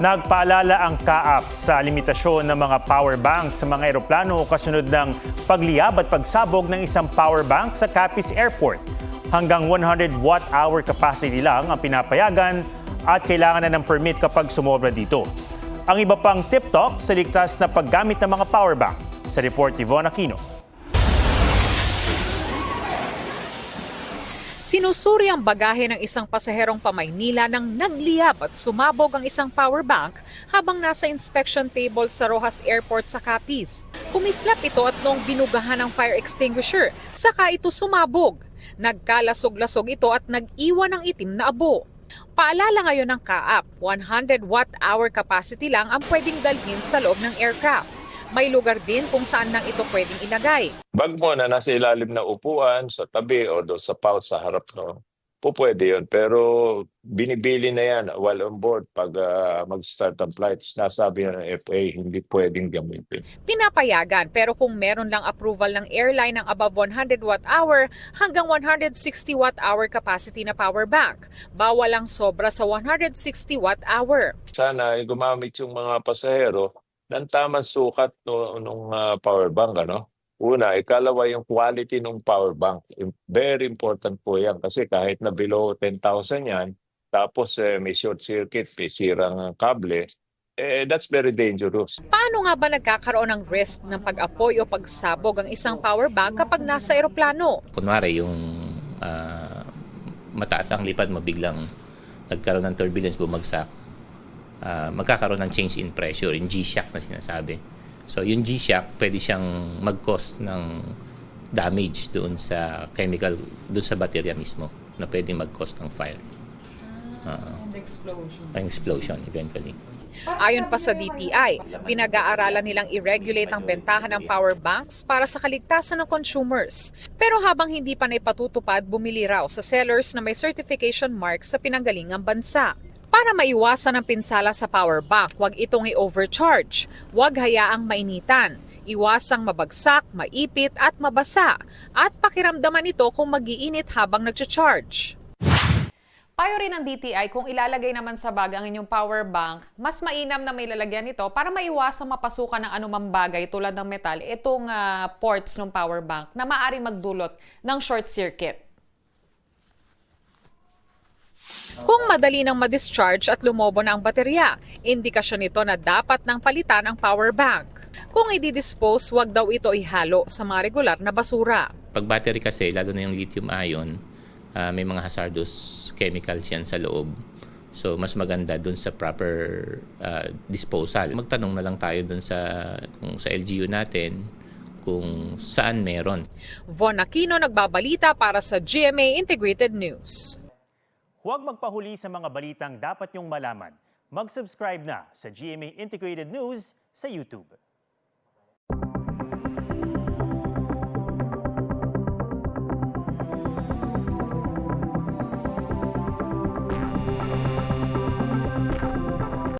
Nagpaalala ang CAAP sa limitasyon ng mga power bank sa mga eroplano kasunod ng pagliyab at pagsabog ng isang power bank sa Capiz Airport. Hanggang 100 watt-hour capacity lang ang pinapayagan at kailangan na ng permit kapag sumobra dito. Ang iba pang tip-top sa ligtas na paggamit ng mga power bank. Sa report ni Von Aquino. Sinusuri ang bagahe ng isang pasaherong pa-Maynila nang nagliyab at sumabog ang isang power bank habang nasa inspection table sa Roxas Airport sa Capiz. Kumislap ito at noong binugahan ng fire extinguisher, saka ito sumabog. Nagkalasog-lasog ito at nag-iwan ng itim na abo. Paalala ngayon ng CAAP, 100 watt-hour capacity lang ang pwedeng dalhin sa loob ng aircraft. May lugar din kung saan nang ito pwedeng ilagay. Bag mo na nasa ilalim na upuan, sa tabi o doon sa pouch sa harap, no? Pwede yun. Pero binibili na yan while on board pag mag-start ang flights. Nasabi na ng FAA, hindi pwedeng gamitin. Pinapayagan pero kung meron lang approval ng airline ng above 100 watt-hour hanggang 160 watt-hour capacity na power bank. Bawal lang sobra sa 160 watt-hour. Sana gumamit yung mga pasahero ng tamang sukat nung power bank, ano? Una, ikalawa yung quality ng power bank. Very important po yan kasi kahit na below 10,000 yan, tapos may short circuit, may sirang kable, that's very dangerous. Paano nga ba nagkakaroon ng risk ng pag-apoy o pagsabog ang isang power bank kapag nasa eroplano? Kunwari yung mataas ang lipad mo, biglang nagkaroon ng turbulence, bumagsak, magkakaroon ng change in pressure, in G-shock na sinasabi. So yung G-shock, pwede siyang mag-cause ng damage doon sa chemical, doon sa baterya mismo, na pwedeng mag-cause ng fire. And explosion. Ang explosion eventually. Ayon pa sa DTI, pinag-aaralan nilang i-regulate ang bentahan ng power banks para sa kaligtasan ng consumers. Pero habang hindi pa naipatutupad, bumili raw sa sellers na may certification mark sa pinanggalingang bansa. Para maiwasan ang pinsala sa power bank, huwag itong i-overcharge. Huwag hayaang mainitan. Iwasang mabagsak, maipit at mabasa. At pakiramdaman ito kung mag-iinit habang nag-charge. Payo rin ng DTI kung ilalagay naman sa bag ang inyong power bank, mas mainam na may lalagyan ito para maiwasang mapasukan ng anumang bagay tulad ng metal, itong ports ng power bank na maaaring magdulot ng short circuit. Kung madali nang ma-discharge at lumobo na ang baterya, indikasyon nito na dapat nang palitan ang power bank. Kung i-dispose, huwag daw ito ihalo sa mga regular na basura. Pag battery kasi, lalo na yung lithium ion, may mga hazardous chemicals yan sa loob. So mas maganda dun sa proper disposal. Magtanong na lang tayo dun kung sa LGU natin kung saan meron. Von Aquino, nagbabalita para sa GMA Integrated News. Huwag magpahuli sa mga balitang dapat niyong malaman. Mag-subscribe na sa GMA Integrated News sa YouTube.